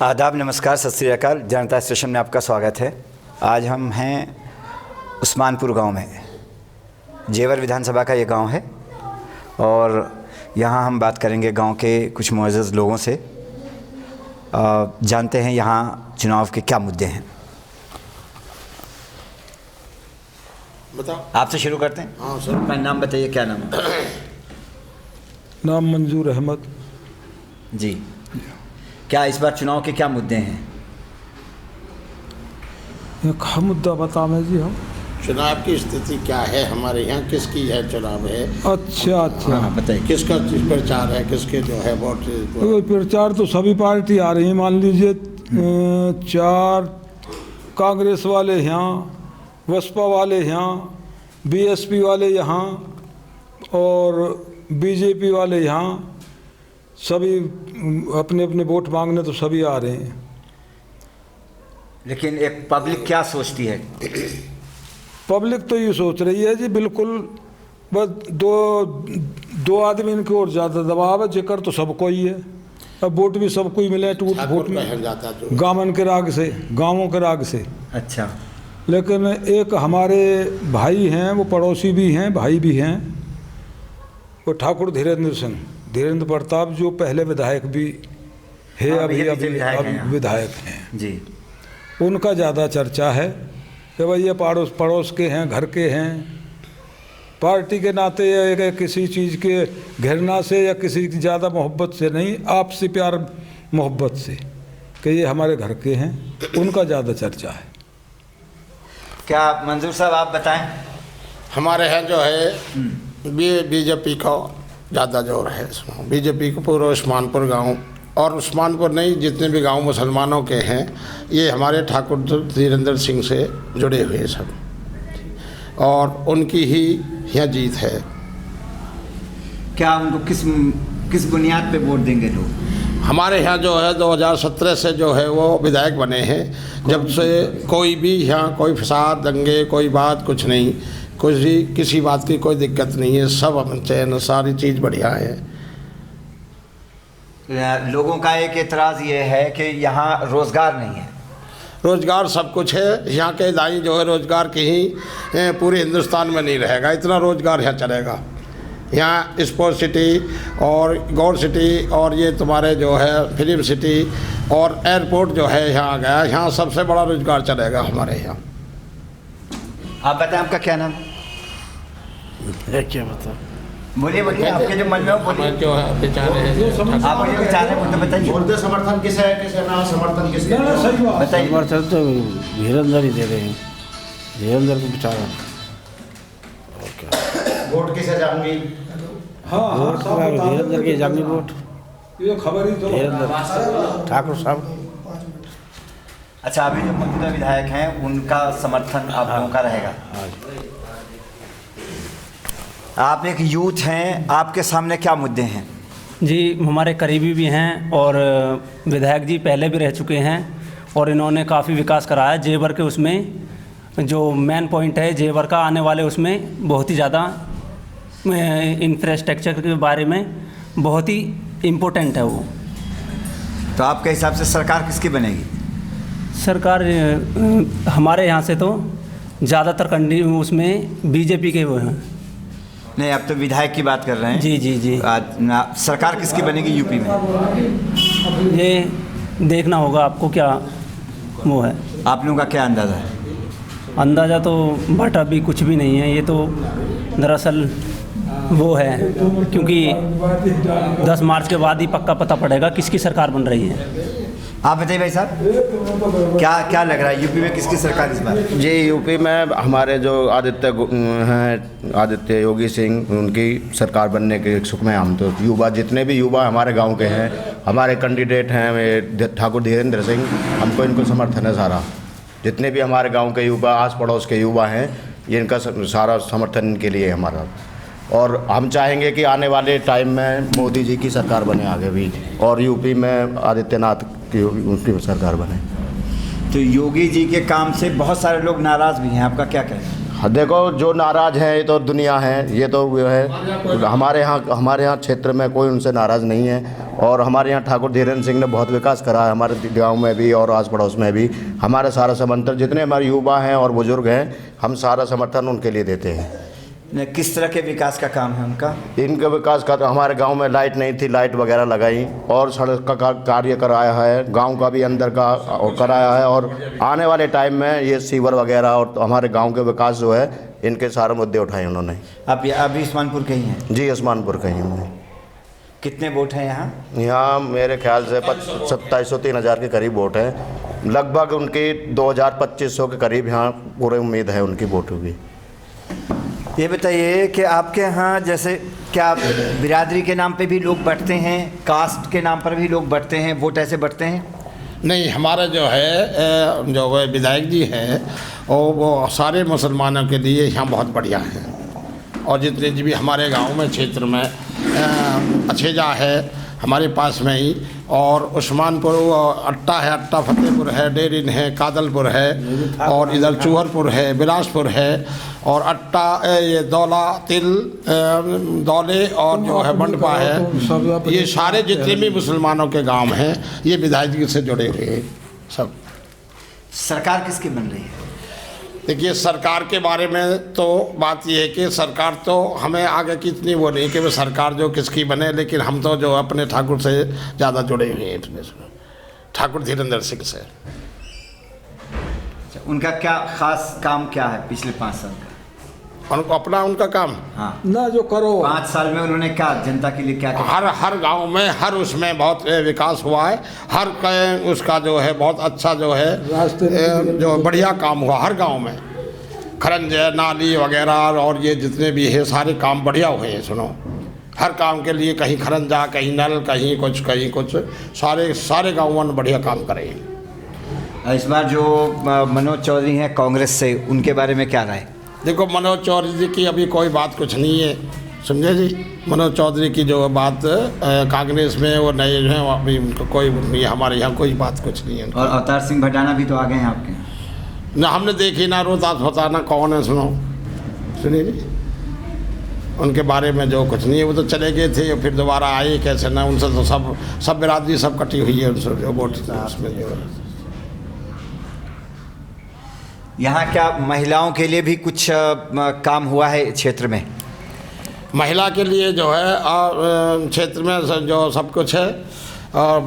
आदाब, नमस्कार, सत श्री अकाल। जनता स्टेशन में आपका स्वागत है। आज हम हैं उस्मानपुर गांव में। जेवर विधानसभा का ये गांव है और यहाँ हम बात करेंगे गांव के कुछ मुअज़्ज़ज़ लोगों से। जानते हैं यहाँ चुनाव के क्या मुद्दे हैं। बताओ। आपसे शुरू करते हैं। हाँ सर। अपना नाम बताइए, क्या नाम है? नाम मंजूर अहमद जी। क्या इस बार चुनाव के क्या मुद्दे हैं? क्या मुद्दा बताएं जी हम? चुनाव की स्थिति क्या है हमारे यहाँ, किसकी है चुनाव है? अच्छा, हाँ, बताइए। किसका प्रचार है, किसके जो है वोट? तो प्रचार तो सभी पार्टी आ रही है। मान लीजिए 4 कांग्रेस वाले यहाँ, बसपा वाले यहाँ, बीएसपी वाले यहाँ और बीजेपी वाले यहाँ, सभी अपने अपने वोट मांगने तो सभी आ रहे हैं। लेकिन एक पब्लिक क्या सोचती है? पब्लिक तो ये सोच रही है जी, बिल्कुल बस दो आदमी इनकी ओर ज़्यादा दबाव है। जिक्र तो सबको ही है, अब वोट भी सबको ही मिले। वोट में गांवन के राग से, गाँवों के राग से। अच्छा। लेकिन एक हमारे भाई हैं, वो पड़ोसी भी हैं, भाई भी हैं, वो ठाकुर धीरेन्द्र प्रताप, जो पहले विधायक भी है, अभी विधायक हैं जी। उनका ज़्यादा चर्चा है कि भाई ये पड़ोस के हैं, घर के हैं, पार्टी के नाते या किसी चीज़ के घृणा से या किसी की ज़्यादा मोहब्बत से नहीं, आपसी प्यार मोहब्बत से कि ये हमारे घर के हैं, उनका ज़्यादा चर्चा है। क्या मंजूर साहब आप बताएं? हमारे यहाँ जो है बीजेपी का ज़्यादा जोर है इसमें। बीजेपी को पूरा उस्मानपुर गांव, और उस्मानपुर नहीं, जितने भी गांव मुसलमानों के हैं, ये हमारे ठाकुर धीरेन्द्र सिंह से जुड़े हुए सब, और उनकी ही यहाँ जीत है। क्या उनको किस बुनियाद पे वोट देंगे लोग? हमारे यहाँ जो है 2017 से जो है वो विधायक बने हैं, जब से कोई भी यहाँ कोई फसाद, दंगे, कोई बात कुछ नहीं, किसी बात की कोई दिक्कत नहीं है। सब अमन चैन, सारी चीज़ बढ़िया है। लोगों का एक एतराज़ ये है कि यहाँ रोज़गार नहीं है। रोज़गार सब कुछ है यहाँ के। दाई जो है रोज़गार की ही पूरे हिंदुस्तान में नहीं रहेगा, इतना रोज़गार यहाँ चलेगा। यहाँ स्पोर्ट सिटी और गौर सिटी और ये तुम्हारे जो है फिल्म सिटी और एयरपोर्ट जो है यहाँ आ गया, यहाँ सबसे बड़ा रोज़गार चलेगा हमारे यहाँ। आप बताएं, आपका क्या नाम? क्या बता? बोलिए, आपके जो मन में हो बोलिए। जो है विचार है, आप मुझे विचार है तो बताइए। बोलते समर्थन किसे है, किसे ना समर्थन किसे? बताइए। समर्थन तो धीरेन्द्र ही दे रहे हैं, धीरेन्द्र को विचार है। और क्या वोट किसे जाऊंगी? हाँ, धीरेन्द्र की जानी वोट, ये खबर ही तो धीरेन्द्र ठाकुर साहब। अच्छा, अभी जो मौजूदा विधायक हैं उनका समर्थन आप लोगों का रहेगा? आप एक यूथ हैं, आपके सामने क्या मुद्दे हैं? जी, हमारे करीबी भी हैं और विधायक जी पहले भी रह चुके हैं और इन्होंने काफ़ी विकास कराया जेवर के। उसमें जो मेन पॉइंट है जेवर का आने वाले, उसमें बहुत ही ज़्यादा इंफ्रास्ट्रक्चर के बारे में बहुत ही इम्पोर्टेंट है वो। तो आपके हिसाब से सरकार किसकी बनेगी? सरकार हमारे यहाँ से तो ज़्यादातर उसमें बीजेपी के वो हैं। नहीं, आप तो विधायक की बात कर रहे हैं। जी जी जी। सरकार किसकी बनेगी यूपी में? ये देखना होगा आपको, क्या वो है। आप लोगों का क्या अंदाज़ा है? अंदाज़ा तो बट अभी कुछ भी नहीं है। ये तो दरअसल वो है, क्योंकि 10 मार्च के बाद ही पक्का पता पड़ेगा किसकी सरकार बन रही है। आप बताइए भाई साहब, क्या लग रहा है यूपी में किसकी सरकार इस बार? जी, यूपी में हमारे जो आदित्य योगी सिंह, उनकी सरकार बनने के इच्छुक में हम तो युवा, जितने भी युवा हमारे गांव के हैं, हमारे कैंडिडेट हैं ठाकुर धीरेन्द्र सिंह, हमको इनको समर्थन है सारा। जितने भी हमारे गांव के युवा, आस पड़ोस के युवा हैं, ये इनका सारा समर्थन इनके लिए है हमारा। और हम चाहेंगे कि आने वाले टाइम में मोदी जी की सरकार बने आगे भी, और यूपी में आदित्यनाथ की उनकी सरकार बने। तो योगी जी के काम से बहुत सारे लोग नाराज़ भी हैं, आपका क्या कहना है? देखो जो नाराज़ हैं ये तो दुनिया है, ये तो वो है। हमारे यहाँ क्षेत्र में कोई उनसे नाराज़ नहीं है। और हमारे यहाँ ठाकुर धीरेन्द्र सिंह ने बहुत विकास करा है, हमारे गांव में भी और आस पड़ोस में भी। हमारे सारा समर्थन, जितने हमारे युवा हैं और बुज़ुर्ग हैं, हम सारा समर्थन उनके लिए देते हैं। किस तरह के विकास का काम है उनका? इनका विकास का, हमारे गांव में लाइट नहीं थी, लाइट वगैरह लगाई, और सड़क का कार्य कराया है, गांव का भी अंदर का कराया है। और आने वाले टाइम में ये सीवर वगैरह और हमारे गांव के विकास जो है, इनके सारे मुद्दे उठाए उन्होंने। आप अभी उस्मानपुर के ही हैं? जी, उस्मानपुर के ही हूँ। कितने वोट हैं यहाँ? यहाँ मेरे ख्याल से 2700-3000 के करीब वोट हैं। लगभग उनकी 2000-2500 के करीब यहाँ पूरे उम्मीद है उनकी वोट होगी। ये बताइए कि आपके यहाँ जैसे क्या बिरादरी के नाम पे भी लोग बंटते हैं, कास्ट के नाम पर भी लोग बंटते हैं, वोट ऐसे बंटते हैं? नहीं, हमारे जो है जो विधायक जी हैं और वो सारे मुसलमानों के लिए यहाँ बहुत बढ़िया है। और जितने भी हमारे गांव में क्षेत्र में अछेजा है हमारे पास में ही, और उस्मानपुर अट्टा है, अट्टा फतेहपुर है, डेरिन है, कादलपुर है, और इधर चूहरपुर है, बिलासपुर है, और अट्टा ये दौला तिल दौले और जो है बंडपा है। ये सारे जितने भी मुसलमानों के गांव हैं ये विधायक जी से जुड़े हुए हैं सब। सरकार किसकी बन रही है? देखिए, सरकार के बारे में तो बात ये है कि सरकार तो हमें आगे की इतनी वो नहीं कि वो सरकार जो किसकी बने, लेकिन हम तो जो अपने ठाकुर से ज़्यादा जुड़े हुए हैं, ठाकुर धीरेन्द्र सिंह से। उनका क्या खास काम क्या है पिछले 5 साल का? उनको अपना उनका काम, हाँ ना जो करो 5 साल में उन्होंने क्या जनता के लिए क्या किया? हर गांव में हर उसमें बहुत विकास हुआ है। हर उसका जो है बहुत अच्छा जो है जो बढ़िया काम हुआ हर गांव में। खरंज नाली वगैरह और ये जितने भी है सारे काम बढ़िया हुए हैं। सुनो, हर काम के लिए कहीं खरंजा, कहीं नल, कहीं कुछ, सारे गाँवों ने बढ़िया काम करे हैं। इस बार जो मनोज चौधरी हैं कांग्रेस से, उनके बारे में क्या राय? देखो, मनोज चौधरी जी की अभी कोई बात कुछ नहीं है, समझे जी। मनोज चौधरी की जो बात कांग्रेस में वो नए जो हैं अभी उनको कोई नहीं, हमारे यहाँ कोई बात कुछ नहीं है। और अवतार सिंह भटाना भी तो आ गए हैं आपके? ना हमने देखी ना रोहतास बताना कौन है, सुनिए जी। उनके बारे में जो कुछ नहीं है, वो तो चले गए थे फिर दोबारा आए कैसे ना। उनसे तो सब बिरादरी सब कटी हुई है उनसे जो वोट उसमें जो। यहाँ क्या महिलाओं के लिए भी कुछ काम हुआ है क्षेत्र में? महिला के लिए जो है क्षेत्र में जो सब कुछ है, और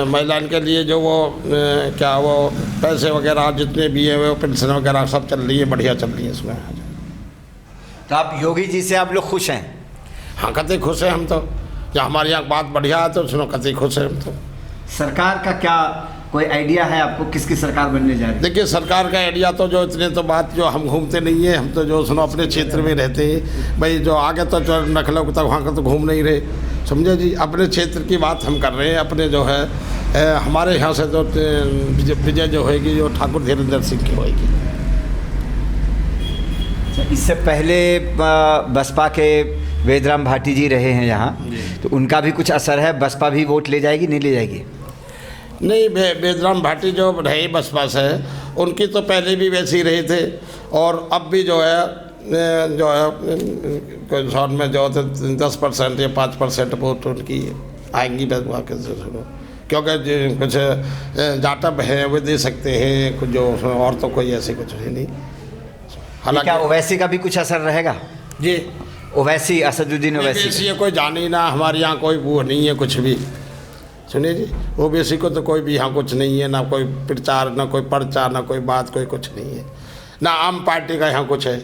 महिलाओं के लिए जो वो क्या वो पैसे वगैरह जितने भी है वो पेंशन वगैरह सब चल रही है, बढ़िया चल रही है इसमें। तो आप योगी जी से आप लोग खुश हैं? हाँ, कतई खुश हैं हम तो। जब हमारे यहाँ बात बढ़िया है तो सुनो, कतई खुश हैं हम तो। सरकार का क्या कोई आइडिया है आपको, किसकी सरकार बनने जा रही है? देखिए, सरकार का आइडिया तो जो इतने तो बात जो हम घूमते नहीं है, हम तो जो सुनो अपने क्षेत्र में रहते हैं भाई। जो आगे तो नखलों तक वहाँ का तो घूम नहीं रहे, समझे जी। अपने क्षेत्र की बात हम कर रहे हैं, अपने जो है हमारे यहाँ से तो विजय जो होएगी जो ठाकुर धीरेन्द्र सिंह की होएगी। इससे पहले बसपा के वेदराम भाटी जी रहे हैं यहाँ, तो उनका भी कुछ असर है? बसपा भी वोट ले जाएगी, नहीं ले जाएगी? नहीं, वेदराम भाटी जो रहे बसपा से, उनकी तो पहले भी वैसे ही रहे थे, और अब भी जो है शॉर्ट में जो 10% या 5% वोट उनकी आएंगी बसपा के से। सुनो, क्योंकि कुछ जाटव है वो दे सकते हैं कुछ, जो और तो कोई ऐसे कुछ है नहीं। हालांकि ओवैसी का भी कुछ असर रहेगा जी। ओवैसी, असदुद्दीन ओवैसी कोई जाने ही ना, हमारे यहाँ कोई वो नहीं है कुछ भी, सुनिए जी। ओबीसी को तो कोई भी यहाँ कुछ नहीं है, ना कोई प्रचार, ना कोई पर्चा, ना कोई बात, कोई कुछ नहीं है। ना आम पार्टी का यहाँ कुछ है,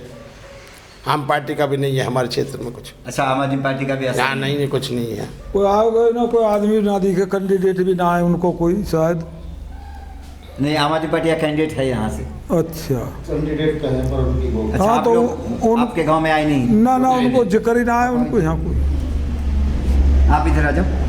आम पार्टी का भी नहीं है हमारे क्षेत्र में कुछ। अच्छा, आम आदमी पार्टी का भी असर? यहाँ नहीं, कुछ नहीं है। कोई आ गए ना, कोई आदमी ना दिखे, कैंडिडेट भी ना आए उनको कोई, शायद नहीं। आम आदमी पार्टी का कैंडिडेट है यहाँ से? अच्छा, कैंडिडेट का है पर उनकी वो। अच्छा, हाँ, आप तो लोग आपके गांव में आए नहीं? ना उनको जिक्र ही ना आए उनको यहाँ कोई। आप इधर आ जाओ।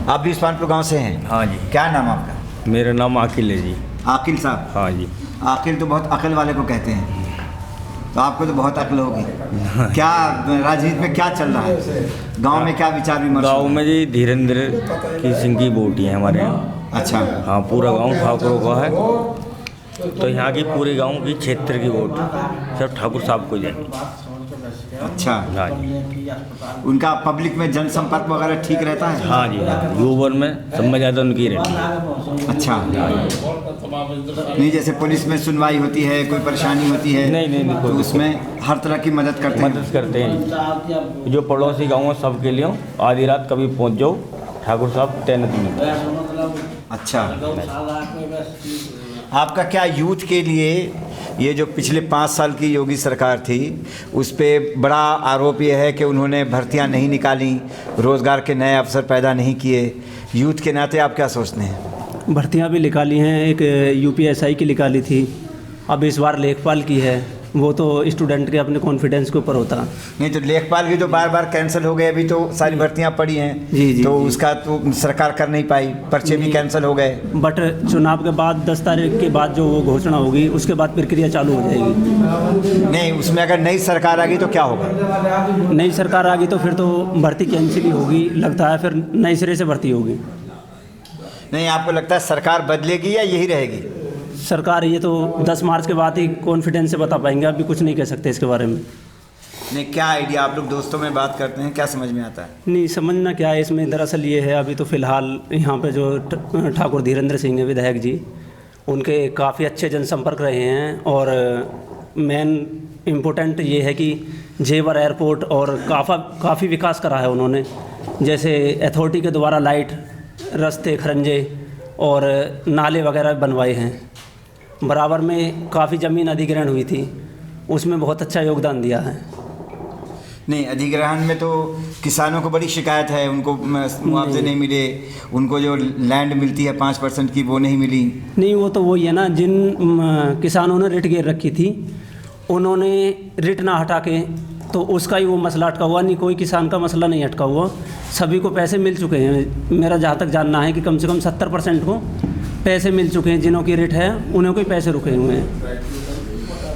आप भी उस्मानपुर गांव से हैं? हाँ जी। क्या नाम आपका? मेरा नाम आकिल है जी। आकिल साहब? हाँ जी। आकिल तो बहुत अकल वाले को कहते हैं। तो आपको तो बहुत अक्ल होगी। क्या राजनीति में क्या चल रहा है, गांव में क्या विचार विमर्श? गांव में जी धीरेन्द्र की सिंह की वोट है हमारे यहाँ। अच्छा, हाँ, पूरा गांव ठाकुरों का है, तो यहाँ की पूरे गांव की क्षेत्र की वोट सब ठाकुर साहब को देंगे। अच्छा, हाँ जी, उनका पब्लिक में जनसंपर्क वगैरह ठीक रहता है? हाँ जी, हाँ, यूबर में सब में ज़्यादा उनकी रहती है। अच्छा, नहीं जैसे पुलिस में सुनवाई होती है, कोई परेशानी होती है? नहीं, तो उसमें हर तरह की मदद करते हैं? मदद करते हैं, जो पड़ोसी गाँव है सबके लिए आधी रात कभी पहुँच जाओ, ठाकुर साहब तैनात नहीं। अच्छा, आपका क्या यूथ के लिए ये जो पिछले 5 साल की योगी सरकार थी उस पर बड़ा आरोप ये है कि उन्होंने भर्तियां नहीं निकाली, रोज़गार के नए अवसर पैदा नहीं किए, यूथ के नाते आप क्या सोचते हैं? भर्तियां भी निकाली हैं, एक यूपीएसआई की निकाली थी, अब इस बार लेखपाल की है। वो तो स्टूडेंट के अपने कॉन्फिडेंस के ऊपर होता। नहीं तो लेखपाल की तो बार बार कैंसिल हो गए, अभी तो सारी भर्तियां पड़ी हैं। जी, तो जी। उसका तो सरकार कर नहीं पाई, पर्चे भी कैंसिल हो गए। बट चुनाव के बाद 10 तारीख के बाद जो वो घोषणा होगी उसके बाद प्रक्रिया चालू हो जाएगी। नहीं, उसमें अगर नई सरकार आ गई तो क्या होगा? नई सरकार आ गई तो फिर तो भर्ती कैंसिल ही होगी, लगता है फिर नए सिरे से भर्ती होगी। नहीं, आपको लगता है सरकार बदलेगी या यही रहेगी? सरकार ये तो 10 मार्च के बाद ही कॉन्फिडेंस से बता पाएंगे, अभी कुछ नहीं कह सकते इसके बारे में। नहीं, क्या आइडिया, आप लोग दोस्तों में बात करते हैं, क्या समझ में आता है? नहीं, समझना क्या है इसमें, दरअसल ये है अभी तो फ़िलहाल यहाँ पे जो ठाकुर धीरेन्द्र सिंह है विधायक जी, उनके काफ़ी अच्छे जनसंपर्क रहे हैं और मेन इम्पोर्टेंट ये है कि जेवर एयरपोर्ट और काफ़ी विकास करा है उन्होंने। जैसे अथॉरिटी के द्वारा लाइट, रास्ते, खरंजे और नाले वगैरह बनवाए हैं। बराबर में काफ़ी ज़मीन अधिग्रहण हुई थी, उसमें बहुत अच्छा योगदान दिया है। नहीं, अधिग्रहण में तो किसानों को बड़ी शिकायत है, उनको मुआवजे नहीं मिले, उनको जो लैंड मिलती है 5% की वो नहीं मिली। नहीं, वो तो वही है ना, जिन किसानों ने रिट गिर रखी थी उन्होंने रिट ना हटा के, तो उसका ही वो मसला अटका हुआ, नहीं कोई किसान का मसला नहीं अटका हुआ, सभी को पैसे मिल चुके हैं। मेरा जहाँ तक जानना है कि कम से कम 70% को पैसे मिल चुके हैं, जिन्हों की रिट है उन्हें कोई पैसे रुके हुए हैं।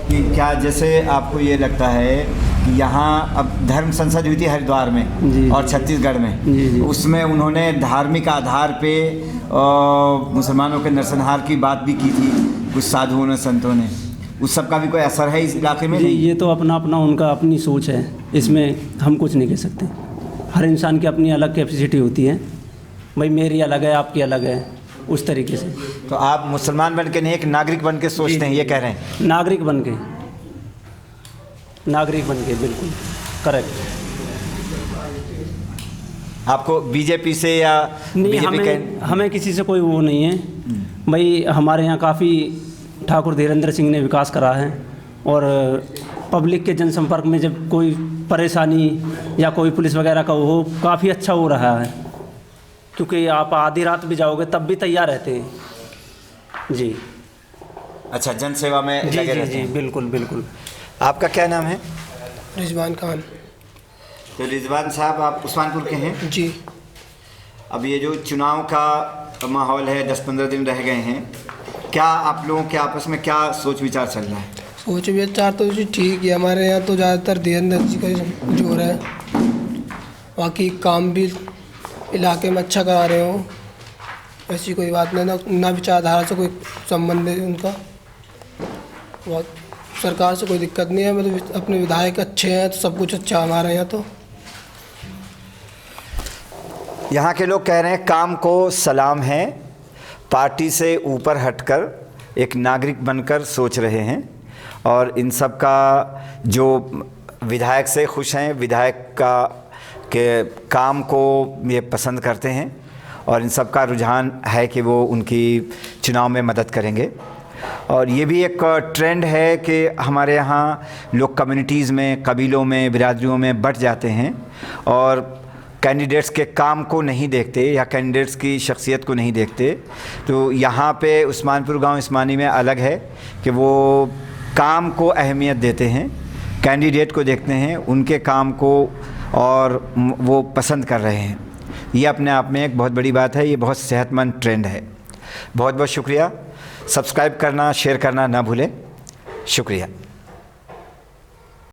कि क्या जैसे आपको ये लगता है कि यहाँ अब धर्म संसद हुई थी हरिद्वार में जी, और छत्तीसगढ़ में, जी। उसमें उन्होंने धार्मिक आधार पे मुसलमानों के नरसंहार की बात भी की थी कुछ साधुओं ने, संतों ने, उस सब का भी कोई असर है इस इलाके में? जी, नहीं, ये तो अपना उनका अपनी सोच है, इसमें हम कुछ नहीं कह सकते। हर इंसान की अपनी अलग कैपेसिटी होती है, भाई मेरी अलग है, आपकी अलग है, उस तरीके से। तो आप मुसलमान बन के नहीं, एक नागरिक बन के सोचते हैं, ये कह रहे हैं? नागरिक बन के, बिल्कुल करेक्ट। आपको बीजेपी से या नहीं, हमें किसी से कोई वो नहीं है भाई। हमारे यहाँ काफ़ी ठाकुर धीरेन्द्र सिंह ने विकास करा है और पब्लिक के जनसंपर्क में जब कोई परेशानी या कोई पुलिस वगैरह का हो, काफ़ी अच्छा हो रहा है, क्योंकि आप आधी रात भी जाओगे तब भी तैयार रहते हैं जी। अच्छा, जन सेवा में जी लगे जी रहते जी, हैं। बिल्कुल बिल्कुल। आपका क्या नाम है? रिजवान खान। तो रिजवान साहब, आप उस्मानपुर के हैं? जी। अब ये जो चुनाव का माहौल है, 10-15 दिन रह गए हैं, क्या आप लोगों के आपस में क्या सोच विचार चल रहा है? सोच विचार तो जी ठीक है, हमारे यहाँ तो ज़्यादातर धीरेन्द्र जी का जोर है, बाकी काम भी इलाके में अच्छा करा रहे हो, ऐसी कोई बात नहीं, ना विचारधारा से कोई संबंध है उनका, बहुत सरकार से कोई दिक्कत नहीं है। मतलब अपने विधायक अच्छे हैं तो सब कुछ अच्छा हमारे यहाँ। तो यहाँ के लोग कह रहे हैं काम को सलाम है, पार्टी से ऊपर हटकर एक नागरिक बनकर सोच रहे हैं और इन सब का जो विधायक से खुश हैं, विधायक का के काम को ये पसंद करते हैं और इन सब का रुझान है कि वो उनकी चुनाव में मदद करेंगे। और ये भी एक ट्रेंड है कि हमारे यहाँ लोग कम्युनिटीज़ में, कबीलों में, बिरादरियों में बट जाते हैं और कैंडिडेट्स के काम को नहीं देखते या कैंडिडेट्स की शख्सियत को नहीं देखते। तो यहाँ पे उस्मानपुर गांव इस्मानी में अलग है कि वो काम को अहमियत देते हैं, कैंडिडेट को देखते हैं, उनके काम को, और वो पसंद कर रहे हैं। ये अपने आप में एक बहुत बड़ी बात है, ये बहुत सेहतमंद ट्रेंड है। बहुत बहुत शुक्रिया। सब्सक्राइब करना, शेयर करना ना भूलें। शुक्रिया।